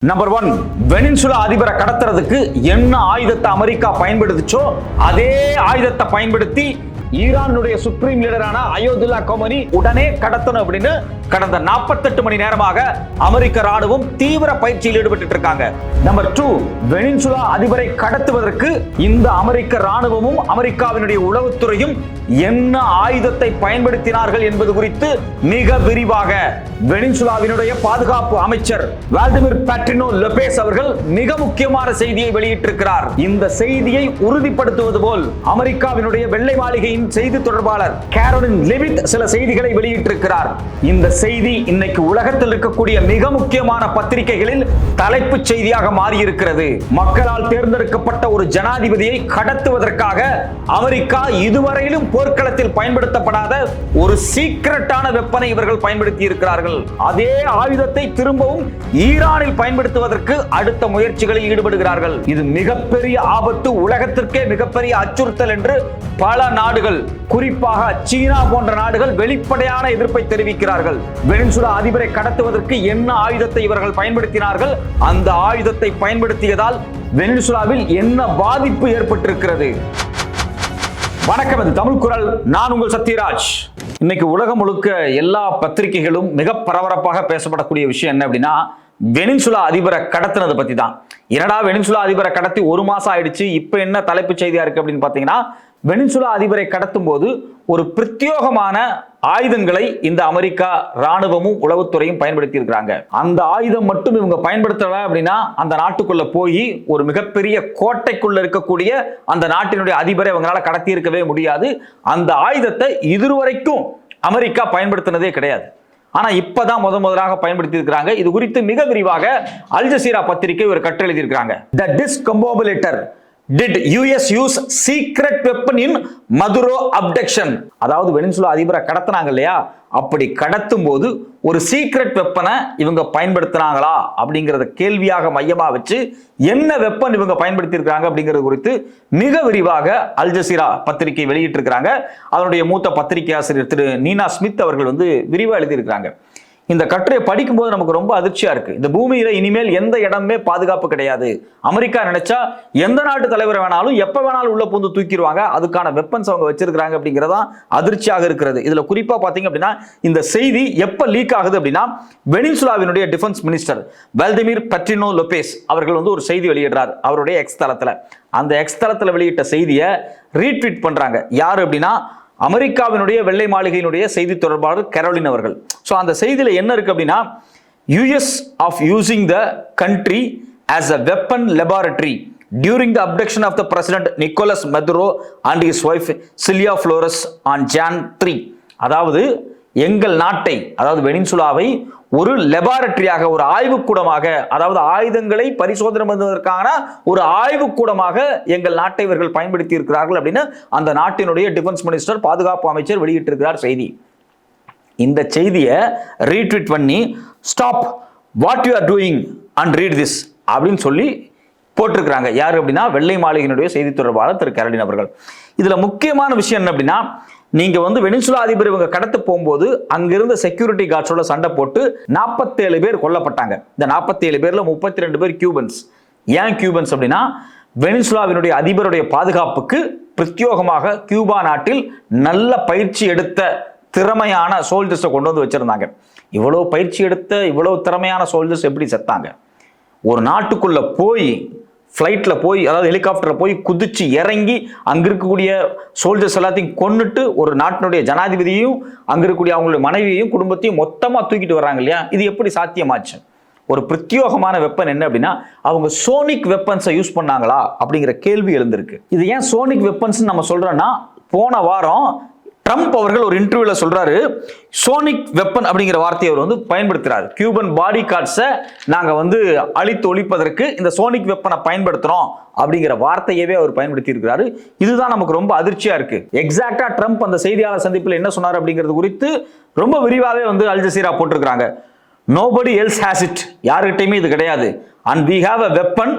Number 1, வெனின்சுலா அதிபரை கடத்துறதுக்கு என்ன ஆயுதத்தை அமெரிக்கா பயன்படுத்துச்சோ அதே ஆயுதத்தை பயன்படுத்தி ஈரானுடைய சுப்ரீம் லீடரான அயோதுல்லா கொமனி உடனே கடத்தணும் அப்படின்னு கடந்த 48 மணி நேரமாக அமெரிக்க ராணுவம் தீவிர பயிற்சியில் ஈடுபட்டு இருக்காங்க. நம்பர் 2, வெனின்சுலா அதிபரை கடத்துவதற்கு இந்த அமெரிக்க ராணுவமும் அமெரிக்காவினுடைய உளவுத்துறையும் என்ன ஆயுதத்தை பயன்படுத்தினார்கள் என்பது குறித்து மிக விரிவாக வெனின்சுலாவினுடைய பாதுகாப்பு அமைச்சர் வால்டிமிர் பேட்ரினோ லோபேஸ் அவர்கள் மிக முக்கியமான செய்தியை வெளியிட்டிருக்கிறார். இந்த செய்தியை உறுதிப்படுத்துவது போல் அமெரிக்காவினுடைய வெள்ளை மாளிகையின் செய்தி தொடர்பாளர் கேரோலின் லெவிட் சில செய்திகளை வெளியிட்டிருக்கிறார். இந்த செய்தி இன்னைக்கு உலகத்தில் இருக்கக்கூடிய மிக முக்கியமான பத்திரிகைகளில் தலைப்புச் செய்தியாக மாறியிருக்கிறது. மக்களால் தேர்ந்தெடுக்கப்பட்ட ஒரு ஜனாதிபதியை கடத்துவதற்காக அமெரிக்கா இதுவரையிலும் போர்க்களத்தில் பயன்படுத்தப்படாத ஒரு சீக்ரெட்டான வெப்பனை இவர்கள் பயன்படுத்தி இருக்கிறார்கள். அதே ஆயுதத்தை திரும்பவும் ஈரானில் பயன்படுத்துவதற்கு அடுத்த முயற்சிகளில் ஈடுபடுகிறார்கள். இது மிகப்பெரிய ஆபத்து, உலகத்திற்கே மிகப்பெரிய அச்சுறுத்தல் என்று பல நாடுகள், குறிப்பாக சீனா போன்ற நாடுகள் வெளிப்படையான எதிர்ப்பை தெரிவிக்கிறார்கள். வெனின்சுலா அதிபரை கடத்துவதற்கு என்ன ஆயுதத்தை இவர்கள் பயன்படுத்தினார்கள், அந்த ஆயுதத்தை பயன்படுத்தியதால் வெனின்சுலாவில் என்ன பாதிப்பு ஏற்பட்டிருக்கிறது. வணக்கம், இது தமிழ் குரல். நான் உங்கள் சத்யராஜ். இன்னைக்கு உலகம் முழுக்க எல்லா பத்திரிகைகளும் மிக பரபரப்பாக பேசப்படக்கூடிய விஷயம் என்ன அப்படின்னா, வெனின்சுலா அதிபரை கடத்தினது பத்தி தான். என்னடா வெனின்சுலா அதிபரை கடத்தி 1 மாசம் ஆயிடுச்சு, இப்ப என்ன தலைப்புச் செய்தியா இருக்கு அப்படின்னு பாத்தீங்கன்னா, வெனின்சுலா அதிபரை கடத்தும் போது ஒரு பிரத்யேகமான ஆயுதங்களை இந்த அமெரிக்கா ராணுவமும் உளவுத்துறையும் பயன்படுத்தி இருக்கிறாங்க. அந்த ஆயுதம் மட்டும் இவங்க பயன்படுத்தல அப்படின்னா அந்த நாட்டுக்குள்ள போய் ஒரு மிகப்பெரிய கோட்டைக்குள்ள இருக்கக்கூடிய அந்த நாட்டினுடைய அதிபரை அவங்களால கடத்தி இருக்கவே முடியாது. அந்த ஆயுதத்தை இதுவரைக்கும் அமெரிக்கா பயன்படுத்தினதே கிடையாது. ஆனா இப்பதான் முதலாக பயன்படுத்தி இருக்கிறாங்க. இது குறித்து மிக விரிவாக அல் ஜசீரா பத்திரிகை ஒரு கட்டுரை எழுதி இருக்காங்க. The discombobulator. Did US use secret weapon in Maduro abduction? அதாவது வெனின்சுலா அதிபரை கடத்தினாங்க இல்லையா, அப்படி கடத்தும் போது ஒரு சீக்ரெட் வெப்பனை இவங்க பயன்படுத்தினாங்களா அப்படிங்கறத கேள்வியாக மையமா வச்சு என்ன வெப்பன் இவங்க பயன்படுத்தி இருக்காங்க அப்படிங்கிறது குறித்து மிக விரிவாக அல் ஜசீரா பத்திரிகை வெளியிட்டு இருக்காங்க. அதனுடைய மூத்த பத்திரிகை ஆசிரியர் திரு நீனா ஸ்மித் அவர்கள் விரிவா எழுதி இருக்காங்க. இந்த கட்டுரையை படிக்கும்போது நமக்கு ரொம்ப அதிர்ச்சியா இருக்கு. இந்த பூமியில இனிமேல் எந்த இடமே பாதுகாப்பு கிடையாது. அமெரிக்கா நினைச்சா எந்த நாட்டு தலைவரை வேணாலும் எப்ப வேணாலும் உள்ள பூந்து தூக்கிடுவாங்க. அதுக்கான வெப்பன்ஸ் அவங்க வச்சிருக்காங்க அப்படிங்கிறதா அதிர்ச்சியாக இருக்கிறது. இதுல குறிப்பா பாத்தீங்க அப்படின்னா, இந்த செய்தி எப்ப லீக் ஆகுது அப்படின்னா, வெனின்சுலாவினுடைய டிஃபென்ஸ் மினிஸ்டர் வால்டிமிர் பேட்ரினோ லோபேஸ் அவர்கள் ஒரு செய்தி வெளியிடுறார் அவருடைய எக்ஸ் தளத்துல. அந்த எக்ஸ் தளத்துல வெளியிட்ட செய்தியை ரீட்வீட் பண்றாங்க. யாரு அப்படின்னா, அமெரிக்காவினுடைய வெள்ளை மாளிகையினுடைய செய்தி தொடர்பாளர் கேரோலின் அவர்கள். ஸோ அந்த செய்தியில் என்ன இருக்கு அப்படின்னா, US of using the country as a weapon laboratory during the abduction of the president Nicolas Maduro and his wife Cilia Flores on Jan 3. அதாவது எங்கள் நாட்டை, அதாவது வெனின்சுலாவை ஒரு லெபார்டரியாக, ஒரு ஆய்வுக்கூடமாக, அதாவது ஆயுதங்களை பரிசோதனை பண்ணுவதற்கான ஒரு ஆய்வுக்கூடமாக எங்கள் நாட்டை இவர்கள் பயன்படுத்தி இருக்கிறார்கள் அப்படின்னு அந்த நாட்டினுடைய டிஃபென்ஸ் மினிஸ்டர், பாதுகாப்பு அமைச்சர் வெளியிட்டிருக்கிறார் செய்தி. இந்த செய்தியை ரீட்வீட் பண்ணி stop what you are doing and read this அப்படின்னு சொல்லி போட்டிருக்கிறாங்க. யாரு அப்படின்னா, வெள்ளை மாளிகையினுடைய செய்தி தொடர்பாளர் திரு கேரோலின் அவர்கள். இதுல முக்கியமான விஷயம் என்ன அப்படின்னா, நீங்க வெனின்சுலா அதிபர் இவங்க கடத்த போகும்போது அங்கிருந்த செக்யூரிட்டி கார்ட்ஸோட சண்டை போட்டு 47 பேர் கொல்லப்பட்டாங்க. இந்த 47 பேர்ல 32 பேர் கியூபன்ஸ். ஏன் கியூபன்ஸ் அப்படின்னா, வெனின்சுலாவினுடைய அதிபருடைய பாதுகாப்புக்கு பிரத்யேகமாக கியூபா நாட்டில் நல்ல பயிற்சி எடுத்த திறமையான சோல்ஜர்ஸை கொண்டு வச்சிருந்தாங்க. இவ்வளவு பயிற்சி எடுத்த இவ்வளவு திறமையான சோல்ஜர்ஸ் எப்படி செத்தாங்க? ஒரு நாட்டுக்குள்ள போய் ஃப்ளைட்ல போய், அதாவது ஹெலிகாப்டர்ல போய் குதிச்சு இறங்கி அங்க இருக்கக்கூடிய சோல்ஜர்ஸ் எல்லாத்தையும் கொன்னுட்டு ஒரு நாட்டினுடைய ஜனாதிபதியையும் அங்க இருக்கக்கூடிய அவங்களுடைய மனைவியையும் குடும்பத்தையும் மொத்தமா தூக்கிட்டு வர்றாங்க இல்லையா? இது எப்படி சாத்தியமாச்சு? ஒரு பிரத்யேகமான வெப்பன் என்ன அப்படின்னா, அவங்க சோனிக் வெப்பன்ஸை யூஸ் பண்ணாங்களா அப்படிங்கிற கேள்வி எழுந்திருக்கு. இது ஏன் சோனிக் வெப்பன்ஸ் நம்ம சொல்றோம்னா, போன வாரம் ட்ரம்ப் அவர்கள் ஒரு இன்டர்வியூல சொல்றாரு, சோனிக் வெப்பன் அப்படிங்கிற வார்த்தையை அவர் பயன்படுத்துறாரு. கியூபன் பாடி கார்ட்ஸை நாங்க அழித்து ஒழிப்பதற்கு இந்த சோனிக் வெப்பனை பயன்படுத்துறோம் அப்படிங்கிற வார்த்தையவே அவர் பயன்படுத்தி இருக்கிறாரு. இதுதான் நமக்கு ரொம்ப அதிர்ச்சியா இருக்கு. எக்ஸாக்டா ட்ரம்ப் அந்த செய்தியாளர் சந்திப்பில் என்ன சொன்னார் அப்படிங்கிறது குறித்து ரொம்ப விரிவாகவே அல் ஜசீரா போட்டிருக்காங்க. நோபடி எல்ஸ் ஹேஸ் இட், யாருக்கிட்டையுமே இது கிடையாது. And we have a weapon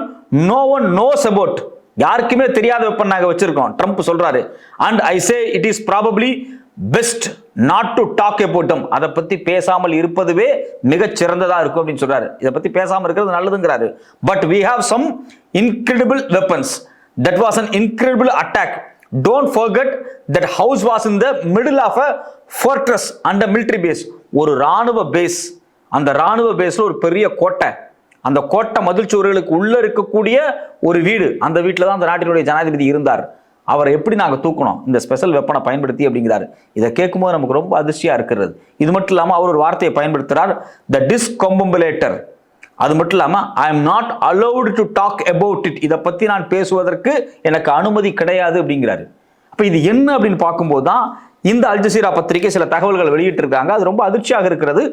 no one knows about, யாருக்குமே தெரியாத வெப்பன் நாங்க வச்சிருக்கோம் ட்ரம்ப் சொல்றாரு. And I say it is probably best not to talk about them. அதை பத்தி பேசாமல் இருப்பதுவே மிகச் சிறந்ததா இருக்கும் அப்படின்னு சொல்றாரு. இதை பத்தி பேசாமல் இருக்கிறது நல்லதுங்கிறாரு. But we have some incredible weapons. That was an incredible attack. Don't forget that house was in the middle of a fortress and a military base. ஒரு ராணுவ பேஸ், அந்த ராணுவ பேஸ்ல ஒரு பெரிய கோட்டை, அந்த கோட்டை மதில் சுவர்களுக்கு உள்ள இருக்கக்கூடிய ஒரு வீடு, அந்த வீட்டில் தான் அந்த நாட்டினுடைய ஜனாதிபதி இருந்தார். அவரை எப்படி நாங்கள் தூக்கணும் இந்த ஸ்பெஷல் வெப்பனை பயன்படுத்தி அப்படிங்கிறாரு. இதை கேட்கும்போது நமக்கு ரொம்ப அதிர்ச்சியா இருக்கிறது. இது மட்டும் இல்லாமல் அவர் ஒரு வார்த்தையை பயன்படுத்துறார், த டிஸ்கம்புலேட்டர். அது மட்டும் இல்லாமல் I am not allowed to talk about it. இதை பற்றி நான் பேசுவதற்கு எனக்கு அனுமதி கிடையாது அப்படிங்கிறாரு. அப்போ இது என்ன அப்படின்னு பார்க்கும்போது தான் இந்த அல் ஜசீரா பத்திரிகை சில தகவல்கள் வெளியிட்டு இருக்காங்க. அது ரொம்ப அதிர்ச்சியாக இருக்கிறது.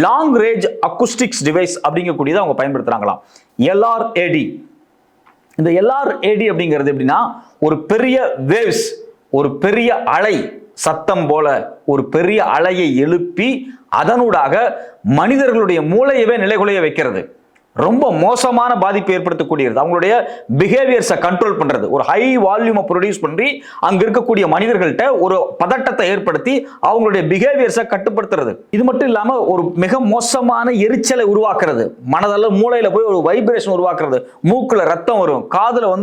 லாங் ரேஞ்ச் அக்குஸ்டிக்ஸ் டிவைஸ் அப்படிங்கக்கூடியதை அவங்க பயன்படுத்துறாங்களாம், LRAD. இந்த LRAD அப்படிங்கிறது எப்படின்னா, ஒரு பெரிய வேவ்ஸ், ஒரு பெரிய அலை சத்தம் போல ஒரு பெரிய அலையை எழுப்பி அதனூடாக மனிதர்களுடைய மூளையவே நிலைகுலைய வைக்கிறது. ரொம்ப மோசமான பாதிப்பு ஏற்படுத்தக்கூடியது. அவங்களுடைய பிஹேவியர்ஸை கண்ட்ரோல் பண்றது, ஒரு ஹை வால்யூமை ப்ரொடியூஸ் பண்ணி அங்க இருக்கக்கூடிய மனிதர்கள்ட்ட ஒரு பதட்டத்தை ஏற்படுத்தி அவங்களுடைய பிஹேவியர்ஸை கட்டுப்படுத்துறது. இது மட்டும் இல்லாம ஒரு மிக மோசமான எரிச்சலை உருவாக்குறது, மனதளவு மூளையில போய் ஒரு வைப்ரேஷன் உருவாக்குறது, மூக்குல ரத்தம் வரும், காதுல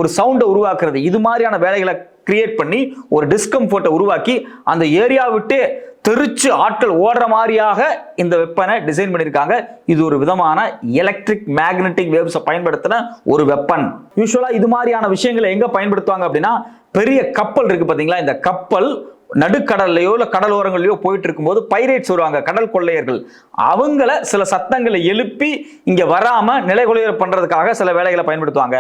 ஒரு சவுண்டை உருவாக்குறது. இது மாதிரியான வேலைகளை கிரியேட் பண்ணி ஒரு டிஸ்கம்ஃபர்ட்டை உருவாக்கி அந்த ஏரியா விட்டு தெரிச்சு ஆட்கள் ஓடுற மாதிரியாக இந்த வெப்பனை டிசைன் பண்ணியிருக்காங்க. இது ஒரு விதமான எலக்ட்ரிக் மேக்னெட்டிக் வேவ்ஸை பயன்படுத்தின ஒரு வெப்பன். யூசுவலா இது மாதிரியான விஷயங்களை எங்க பயன்படுத்துவாங்க அப்படின்னா, பெரிய கப்பல் இருக்கு பாத்தீங்களா, இந்த கப்பல் நடுக்கடல்லையோ இல்லை கடலோரங்களையோ போயிட்டு இருக்கும்போது பைரேட்ஸ் வருவாங்க, கடல் கொள்ளையர்கள். அவங்கள சில சத்தங்களை எழுப்பி இங்க வராம நிலைகுலைய பண்றதுக்காக சில வேலைகளை பயன்படுத்துவாங்க.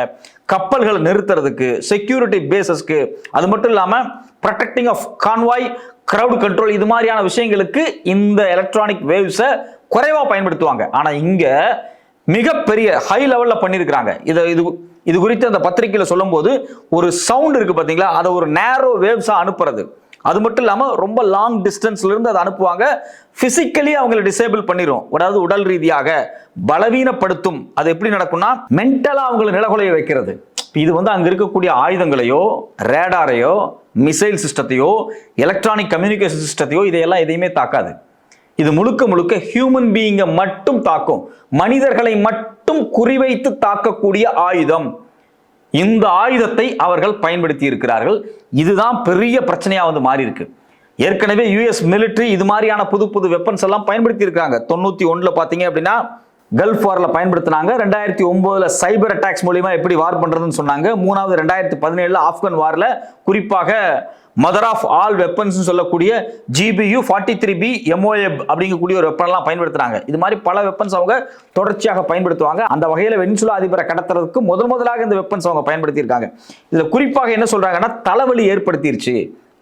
கப்பல்களை நிறுத்துறதுக்கு, செக்யூரிட்டி பேசஸ்க்கு, அது மட்டும் இல்லாம protecting of convoy, crowd control, இது மாதிரியான விஷயங்களுக்கு இந்த எலக்ட்ரானிக் வேவ்ஸை குறைவா பயன்படுத்துவாங்க. ஆனா இங்க மிகப்பெரிய ஹை லெவல்ல பண்ணியிருக்கிறாங்க. இது குறித்து அந்த பத்திரிகையில சொல்லும் போது ஒரு சவுண்ட் இருக்கு பாத்தீங்களா, அதை ஒரு நேரோ வேவ்ஸா அனுப்புறது. அது மட்டும் இல்லாம ரொம்ப லாங் டிஸ்டன்ஸ்ல இருந்து அதை அனுப்புவாங்க. பிசிக்கலி அவங்களை டிசேபிள் பண்ணிரும், அதாவது உடல் ரீதியாக பலவீனப்படுத்தும். அது எப்படி நடக்கும்னா, மென்டலா அவங்களை நிலகுலைய வைக்கிறது. இது அங்க இருக்கக்கூடிய ஆயுதங்களையோ, ரேடாரையோ, மிசைல் சிஸ்டத்தையோ, எலக்ட்ரானிக் கம்யூனிகேஷன் சிஸ்டத்தையோ இதையெல்லாம் எதையுமே தாக்காது. இது முழுக்க முழுக்க ஹியூமன் பீயிங்கை மட்டும் தாக்கும், மனிதர்களை மட்டும் குறிவைத்து தாக்கக்கூடிய ஆயுதம். இந்த ஆயுதத்தை அவர்கள் பயன்படுத்தி இருக்கிறார்கள். இதுதான் பெரிய பிரச்சனையா மாறி இருக்கு. ஏற்கனவே யுஎஸ் மிலிட்டரி இது மாதிரியான புது புது வெப்பன்ஸ் எல்லாம் பயன்படுத்தி இருக்காங்க. 91 பாத்தீங்க அப்படின்னா கல்ஃப் வார்ல பயன்படுத்தினாங்க. 2009 சைபர் அட்டாக்ஸ் மூலமா எப்படி வார் பண்றதுன்னு சொன்னாங்க. மூணாவது 2017 ஆப்கான் வார்ல குறிப்பாக மதர் ஆஃப் ஆல் வெப்பன்ஸ் சொல்லக்கூடிய GBU 43B MOAB அப்படிங்கக்கூடிய ஒரு வெப்பன் எல்லாம் பயன்படுத்துறாங்க. இது மாதிரி பல வெப்பன்ஸ் அவங்க தொடர்ச்சியாக பயன்படுத்துவாங்க. அந்த வகையில வெனிசுலா அதிபரை கடத்துறதுக்கு முதலாக இந்த வெப்பன்ஸ் அவங்க பயன்படுத்தி இருக்காங்க. இதுல குறிப்பாக என்ன சொல்றாங்கன்னா, தலைவலி ஏற்படுத்திருச்சு.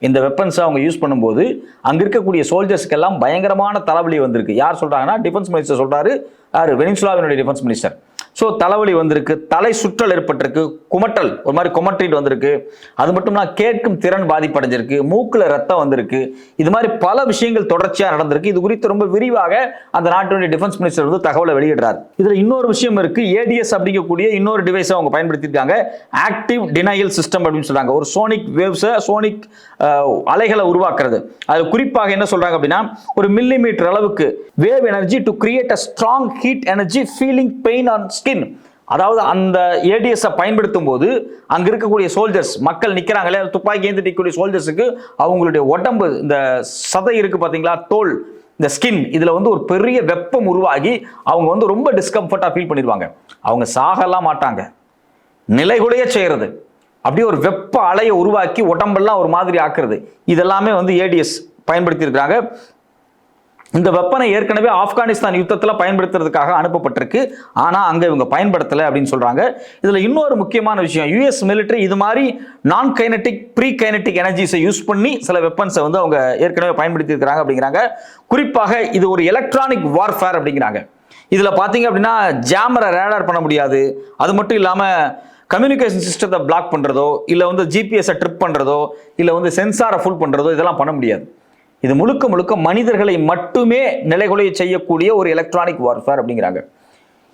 இந்த வெப்பன்ஸ் அவங்க யூஸ் பண்ணும்போது அங்க இருக்கக்கூடிய சோல்ஜர்ஸ்க்கு எல்லாம் பயங்கரமான தலைவலி வந்திருக்கு. யார் சொல்றாங்கன்னா, டிஃபென்ஸ் மினிஸ்டர் சொல்றாரு. யாரு? வெனிசுலாவினுடைய டிஃபென்ஸ் மினிஸ்டர். ஸோ தலைவலி வந்திருக்கு, தலை சுற்றல் ஏற்பட்டிருக்கு, குமட்டல் ஒரு மாதிரி குமட்டிட்டு வந்திருக்கு. அது மட்டும் இல்லாமல் கேட்கும் திறன் பாதிப்படைஞ்சிருக்கு, மூக்குல ரத்தம் வந்திருக்கு. இது மாதிரி பல விஷயங்கள் தொடர்ச்சியாக நடந்திருக்கு. இது குறித்து ரொம்ப விரிவாக அந்த நாட்டினுடைய டிஃபென்ஸ் மினிஸ்டர் தகவலை வெளியிடுறாரு. இதுல இன்னொரு விஷயம் இருக்கு. ADS அப்படிங்கக்கூடிய இன்னொரு டிவைஸ் அவங்க பயன்படுத்தியிருக்காங்க. ஆக்டிவ் டினையல் சிஸ்டம் அப்படின்னு சொல்றாங்க. ஒரு சோனிக் வேவ்ஸை, சோனிக் அலைகளை உருவாக்குறது. அது குறிப்பாக என்ன சொல்றாங்க அப்படின்னா, ஒரு மில்லிமீட்டர் அளவுக்கு wave energy to create a strong heat energy feeling pain on skin. அதாவது அந்த ADS பயன்படுத்தும் போது அங்க இருக்கக்கூடிய சோல்ஜர்ஸ், மக்கள் நிக்கிறாங்களே, துப்பாக்கி ஏந்தி நிற்கக்கூடிய சோல்ஜர்ஸுக்கு அவங்களுடைய உடம்பு, இந்த சதை இருக்கு பாத்தீங்களா, தோல், இந்த ஸ்கின், இதுல ஒரு பெரிய வெப்பம் உருவாகி அவங்க ரொம்ப டிஸ்கம்ஃபர்ட்டா ஃபீல் பண்ணிடுவாங்க. அவங்க சாகலாம் மாட்டாங்க, நிலைகுலைய செய்யறது, அப்படியே ஒரு வெப்ப அலையை உருவாக்கி உடம்பெல்லாம் ஒரு மாதிரி ஆக்குறது. இதெல்லாமே ADS பயன்படுத்தி இருக்கிறாங்க. இந்த வெப்பனை ஏற்கனவே ஆப்கானிஸ்தான் யுத்தத்தில் பயன்படுத்துறதுக்காக அனுப்பப்பட்டிருக்கு. ஆனா அங்க இவங்க பயன்படுத்தலை அப்படின்னு சொல்றாங்க. இதுல இன்னொரு முக்கியமான விஷயம், US மிலிட்டரி இது மாதிரி நான் கைனட்டிக், ப்ரீ கைனட்டிக் எனர்ஜிஸை யூஸ் பண்ணி சில வெப்பன்ஸை அவங்க ஏற்கனவே பயன்படுத்தி இருக்கிறாங்க அப்படிங்கிறாங்க. குறிப்பாக இது ஒரு எலக்ட்ரானிக் வார்ஃபேர் அப்படிங்கிறாங்க. இதுல பாத்தீங்க அப்படின்னா ஜாமரை ரேடார் பண்ண முடியாது. அது மட்டும் இல்லாம கம்யூனிகேஷன் சிஸ்டத்தை பிளாக் பண்றதோ, இல்ல GPS ட்ரிப் பண்றதோ, இல்ல சென்சாரை ஃபுல் பண்றதோ இதெல்லாம் பண்ண முடியாது. இது முழுக்க முழுக்க மனிதர்களை மட்டுமே நிலைகுலைய செய்யக்கூடிய ஒரு எலக்ட்ரானிக் வார்ஃபேர் அப்படிங்கிறாங்க.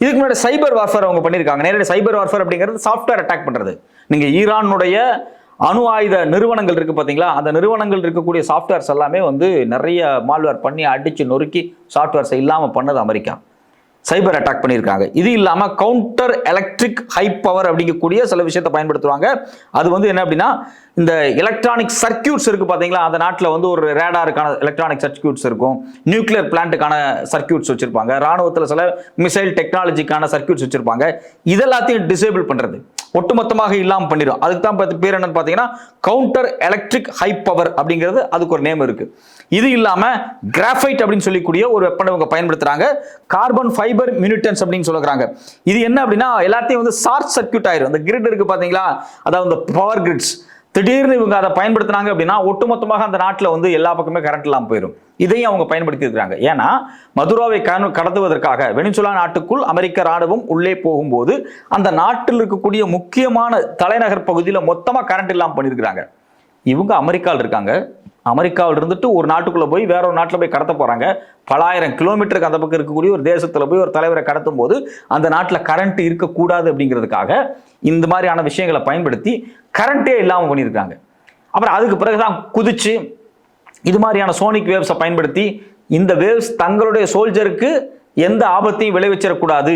இதுக்கு முன்னாடி சைபர் வார்ஃபேர் அவங்க பண்ணியிருக்காங்க. நேரடி சைபர் வார்ஃபேர் அப்படிங்கிறது சாஃப்ட்வேர் அட்டாக் பண்றது. நீங்க ஈரானுடைய அணு ஆயுத நிறுவனங்கள் இருக்கு பாத்தீங்களா, அந்த நிறுவனங்கள் இருக்கக்கூடிய சாஃப்ட்வேர்ஸ் எல்லாமே வந்து நிறைய மால்வேர் பண்ணி அடிச்சு நொறுக்கி சாஃப்ட்வேர்ஸை இல்லாம பண்ணது அமெரிக்கா. சைபர் அட்டாக் பண்ணியிருக்காங்க. இது இல்லாம கவுண்டர் எலக்ட்ரிக் ஹை பவர் அப்படிங்கக்கூடிய சில விஷயத்தை பயன்படுத்துவாங்க. அது வந்து என்ன அப்படின்னா, இந்த எலக்ட்ரானிக் சர்க்கியூட்ஸ் இருக்கு பாத்தீங்களா, அந்த நாட்டில் வந்து ஒரு ரேடாருக்கான எலக்ட்ரானிக் சர்க்கியூட்ஸ் இருக்கும், நியூக்ளியர் பிளான்ட்டுக்கான சர்க்கியூட்ஸ் வச்சிருப்பாங்க, ராணுவத்தில் சில மிசைல் டெக்னாலஜிக்கான சர்க்கியூட்ஸ் வச்சிருப்பாங்க. இதெல்லாத்தையும் டிசேபிள் பண்றது, ஒட்டுமொத்தமாக இல்லாமல் பண்ணிடும். அதுக்கு தான் பேர் என்னன்னு பார்த்தீங்கன்னா கவுண்டர் எலக்ட்ரிக் ஹை பவர் அப்படிங்கிறது, அதுக்கு ஒரு நேம் இருக்கு. இது இல்லாம கிராஃபைட் அப்படின்னு சொல்லக்கூடிய ஒரு வெப்பனை இவங்க பயன்படுத்துறாங்க. கார்பன் ஃபைபர் மியூட்டன்ஸ் அப்படின்னு சொல்லுறாங்க. இது என்ன அப்படின்னா எல்லாத்தையும் வந்து ஷார்ட் சர்க்கியூட் ஆயிரும். அந்த கிரிட் இருக்கு பாத்தீங்களா, அதாவது பவர் கிரிட்ஸ், திடீர்னு இவங்க அதை பயன்படுத்தினாங்க அப்படின்னா ஒட்டுமொத்தமாக அந்த நாட்டில் வந்து எல்லா பக்கமே கரண்ட் இல்லாமல் போயிடும். இதையும் அவங்க பயன்படுத்தி இருக்கிறாங்க. ஏன்னா மதுராவை கடத்துவதற்காக வெனிசுலா நாட்டுக்குள் அமெரிக்க ராணுவம் உள்ளே போகும்போது அந்த நாட்டில் இருக்கக்கூடிய முக்கியமான தலைநகர் பகுதியில் மொத்தமாக கரண்ட் இல்லாமல் பண்ணியிருக்கிறாங்க. இவங்க அமெரிக்காவில் இருக்காங்க. அமெரிக்காவில் இருந்துட்டு ஒரு நாட்டுக்குள்ள போய் வேற ஒரு நாட்டில் போய் கடத்த போறாங்க. பல ஆயிரம் கிலோமீட்டருக்கு அந்த பக்கம் இருக்கக்கூடிய ஒரு தேசத்துல போய் ஒரு தலைவரை கடத்தும் போது அந்த நாட்டில் கரண்ட் இருக்கக்கூடாது அப்படிங்கிறதுக்காக இந்த மாதிரியான விஷயங்களை பயன்படுத்தி கரண்டே இல்லாமல் பண்ணியிருக்காங்க. அப்புறம் அதுக்கு பிறகுதான் குதிச்சு இது மாதிரியான சோனிக் வேவ்ஸை பயன்படுத்தி இந்த வேவ்ஸ் தங்களுடைய சோல்ஜருக்கு எந்த ஆபத்தையும் விளைவிச்சிடக்கூடாது,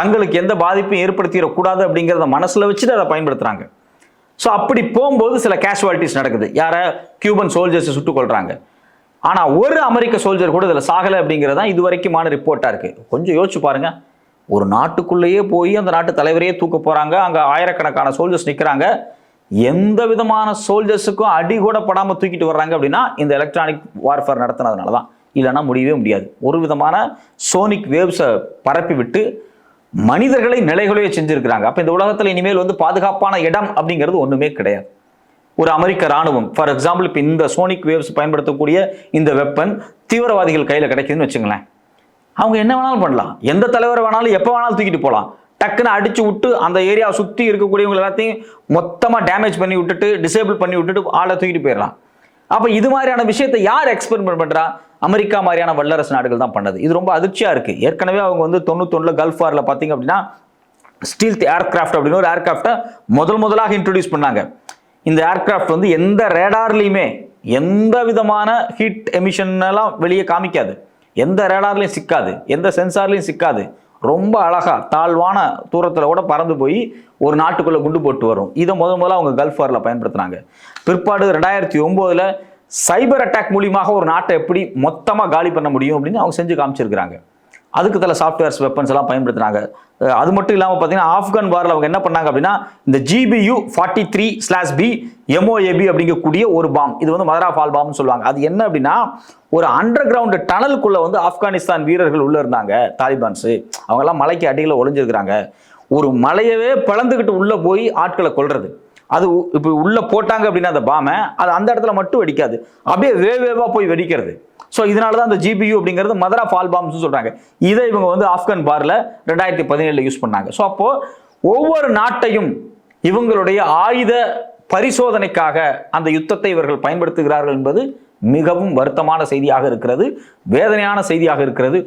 தங்களுக்கு எந்த பாதிப்பையும் ஏற்படுத்திடக்கூடாது அப்படிங்கிறத மனசுல வச்சுட்டு அதை பயன்படுத்துறாங்க. ஸோ அப்படி போகும்போது சில கேஷுவாலிட்டிஸ் நடக்குது. யாரை? கியூபன் சோல்ஜர்ஸை சுட்டுக் கொள்றாங்க. ஆனால் ஒரு அமெரிக்க சோல்ஜர் கூட இதில் சாகலை அப்படிங்கிறது தான் இது வரைக்குமான ரிப்போர்ட்டாக இருக்கு. கொஞ்சம் யோசிச்சு பாருங்க, ஒரு நாட்டுக்குள்ளேயே போய் அந்த நாட்டு தலைவரையே தூக்க போறாங்க, அங்கே ஆயிரக்கணக்கான சோல்ஜர்ஸ் நிற்கிறாங்க, எந்த விதமான சோல்ஜர்ஸுக்கும் அடி கூட படாமல் தூக்கிட்டு வர்றாங்க அப்படின்னா இந்த எலக்ட்ரானிக் வார்ஃபேர் நடத்தினதுனால தான். இல்லைன்னா முடியவே முடியாது. ஒரு விதமான சோனிக் வேவ்ஸை பரப்பி விட்டு மனிதர்களை நிலைகளையே செஞ்சிருக்கிறாங்க. அப்ப இந்த உலகத்துல இனிமேல் வந்து பாதுகாப்பான இடம் அப்படிங்கிறது ஒண்ணுமே கிடையாது. ஒரு அமெரிக்க ராணுவம் ஃபார் எக்ஸாம்பிள் இப்ப இந்த சோனிக் வேவ்ஸ் பயன்படுத்தக்கூடிய இந்த வெப்பன் தீவிரவாதிகள் கையில கிடைக்குதுன்னு வச்சுங்களேன், அவங்க என்ன வேணாலும் பண்ணலாம், எந்த தலைவரை வேணாலும் எப்ப வேணாலும் தூக்கிட்டு போகலாம். டக்குன்னு அடிச்சு விட்டு அந்த ஏரியா சுத்தி இருக்கக்கூடியவங்க எல்லாத்தையும் மொத்தமா டேமேஜ் பண்ணி விட்டுட்டு டிசேபிள் பண்ணி விட்டுட்டு ஆளை தூக்கிட்டு போயிடலாம். அப்ப இது மாதிரியான விஷயத்தை யார் எக்ஸ்பெரிமெண்ட் பண்றா? அமெரிக்கா மாதிரியான வல்லரசு நாடுகள் தான் பண்ணது. இது ரொம்ப அதிர்ச்சியா இருக்கு. ஏற்கனவே அவங்க வந்து 91 கல்ஃப் வார்ல பாத்தீங்க அப்படின்னா ஸ்டீல்த் ஏர்கிராஃப்ட் அப்படின்னு ஒரு ஏர்கிராஃப்டை முதலாக இன்ட்ரோடியூஸ் பண்ணாங்க. இந்த ஏர்கிராஃப்ட் வந்து எந்த ரேடார்லையுமே எந்த விதமான ஹீட் எமிஷன் எல்லாம் வெளியே காமிக்காது, எந்த ரேடார்லையும் சிக்காது, எந்த சென்சார்லையும் சிக்காது, ரொம்ப அழகா தாழ்வான தூரத்தில் கூட பறந்து போய் ஒரு நாட்டுக்குள்ள குண்டு போட்டு வரும். இதை முதல்ல அவங்க கல்ஃப் வார்ல பயன்படுத்தினாங்க. பிற்பாடு 2009 சைபர் அட்டாக் மூலியமாக ஒரு நாட்டை எப்படி மொத்தமாக காலி பண்ண முடியும் அப்படின்னு அவங்க செஞ்சு காமிச்சிருக்கிறாங்க. அதுக்கு தல சாஃப்ட்வேர்ஸ் வெப்பன்ஸ் எல்லாம் பயன்படுத்தினாங்க. அது மட்டும் இல்லாமல் பார்த்தீங்கன்னா ஆப்கான் வாரில் அவங்க என்ன பண்ணாங்க அப்படின்னா இந்த GBU-43/B MOAB அப்படிங்கக்கூடிய ஒரு பாம், இது வந்து மதர் ஆஃப் ஆல் பாம்னு சொல்லுவாங்க. அது என்ன அப்படின்னா ஒரு அண்டர் கிரவுண்ட் டனலுக்குள்ள வந்து ஆப்கானிஸ்தான் வீரர்கள் உள்ள இருந்தாங்க, தாலிபான்ஸ். அவங்க எல்லாம் மலைக்கு அடியில் ஒளிஞ்சிருக்கிறாங்க. ஒரு மலையவே பிளந்துக்கிட்டு உள்ள போய் ஆட்களை கொல்றது. அது இப்போ உள்ள போட்டாங்க அப்படின்னா அந்த பாமை அது அந்த இடத்துல மட்டும் வெடிக்காது, அப்படியே வேவா போய் வெடிக்கிறது. ஸோ இதனால தான் அந்த GBU அப்படிங்கிறது மதர் ஆஃப் ஆல் பாம்ஸ் சொல்றாங்க. இதை இவங்க வந்து ஆப்கான் வார்ல 2017 யூஸ் பண்ணாங்க. ஸோ அப்போ ஒவ்வொரு நாட்டையும் இவங்களுடைய ஆயுத பரிசோதனைக்காக அந்த யுத்தத்தை இவர்கள் பயன்படுத்துகிறார்கள் என்பது மிகவும் வருத்தமான செய்தியாக இருக்கிறது, வேதனையான செய்தியாக இருக்கிறது.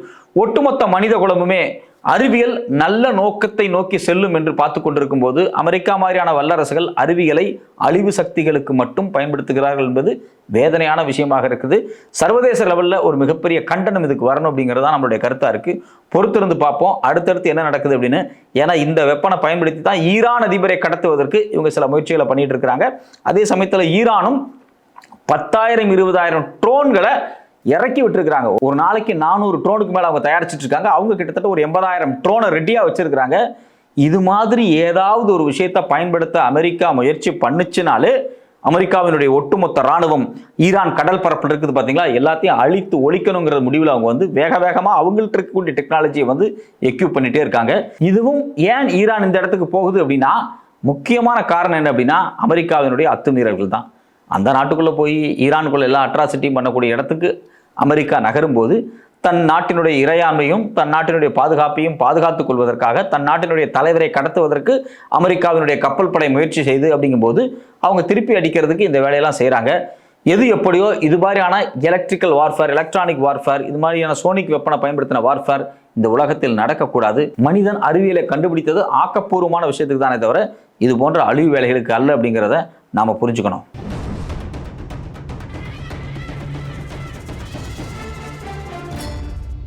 ஒட்டுமொத்த மனித குலமுமே அறிவியல் நல்ல நோக்கத்தை நோக்கி செல்லும் என்று பார்த்து கொண்டிருக்கும் போது அமெரிக்கா மாதிரியான வல்லரசுகள் அறிவியலை அழிவு சக்திகளுக்கு மட்டும் பயன்படுத்துகிறார்கள் என்பது வேதனையான விஷயமாக இருக்குது. சர்வதேச லெவலில் ஒரு மிகப்பெரிய கண்டனம் இதுக்கு வரணும் அப்படிங்கிறது தான் நம்மளுடைய கருத்தா இருக்கு. பொறுத்திருந்து பார்ப்போம் அடுத்தடுத்து என்ன நடக்குது அப்படின்னு. ஏன்னா இந்த வெப்பனை பயன்படுத்தி தான் ஈரான் அதிபரை கடத்துவதற்கு இவங்க சில முயற்சிகளை பண்ணிட்டு இருக்கிறாங்க. அதே சமயத்தில் ஈரானும் 10,000-20,000 ட்ரோன்களை இறக்கி விட்டுருக்காங்க. ஒரு நாளைக்கு 400 ட்ரோனுக்கு மேல அவங்க தயாரிச்சுட்டு இருக்காங்க. அவங்க கிட்டத்தட்ட ஒரு 80,000 ட்ரோனை ரெடியா வச்சிருக்காங்க. இது மாதிரி ஏதாவது ஒரு விஷயத்தை பயன்படுத்த அமெரிக்கா முயற்சி பண்ணுச்சுனாலே அமெரிக்காவினுடைய ஒட்டுமொத்த ராணுவம் ஈரான் கடல் பரப்பில் இருக்குது பாத்தீங்களா, எல்லாத்தையும் அழித்து ஒழிக்கணுங்கிற முடிவில் அவங்க வந்து வேகமா அவங்கள்ட்ட இருக்கக்கூடிய டெக்னாலஜியை வந்து எக்யூப் பண்ணிட்டே இருக்காங்க. இதுவும் ஏன் ஈரான் இந்த இடத்துக்கு போகுது அப்படின்னா முக்கியமான காரணம் என்ன அப்படின்னா அமெரிக்காவினுடைய அத்துமீறல்கள் தான். அந்த நாட்டுக்குள்ள போய் ஈரானுக்குள்ள எல்லா அட்ராசிட்டியும் பண்ணக்கூடிய இடத்துக்கு அமெரிக்கா நகரும் போது தன் நாட்டினுடைய இறையாண்மையும் தன் நாட்டினுடைய பாதுகாப்பையும் பாதுகாத்துக் கொள்வதற்காக தன் நாட்டினுடைய தலைவரை கடத்துவதற்கு அமெரிக்காவினுடைய கப்பல் படை முயற்சி செய்து அப்படிங்கும்போது அவங்க திருப்பி அடிக்கிறதுக்கு இந்த வேலையெல்லாம் செய்கிறாங்க. எது எப்படியோ இது மாதிரியான எலக்ட்ரிக்கல் வார்ஃபேர், எலக்ட்ரானிக் வார்ஃபேர், இது மாதிரியான சோனிக் வெப்பனை பயன்படுத்தின வார்ஃபேர் இந்த உலகத்தில் நடக்கக்கூடாது. மனிதன் அறிவியலை கண்டுபிடித்தது ஆக்கப்பூர்வமான விஷயத்துக்கு தானே தவிர இது போன்ற அழிவு வேலைகளுக்கு அல்ல அப்படிங்கிறத நாம புரிஞ்சுக்கணும்.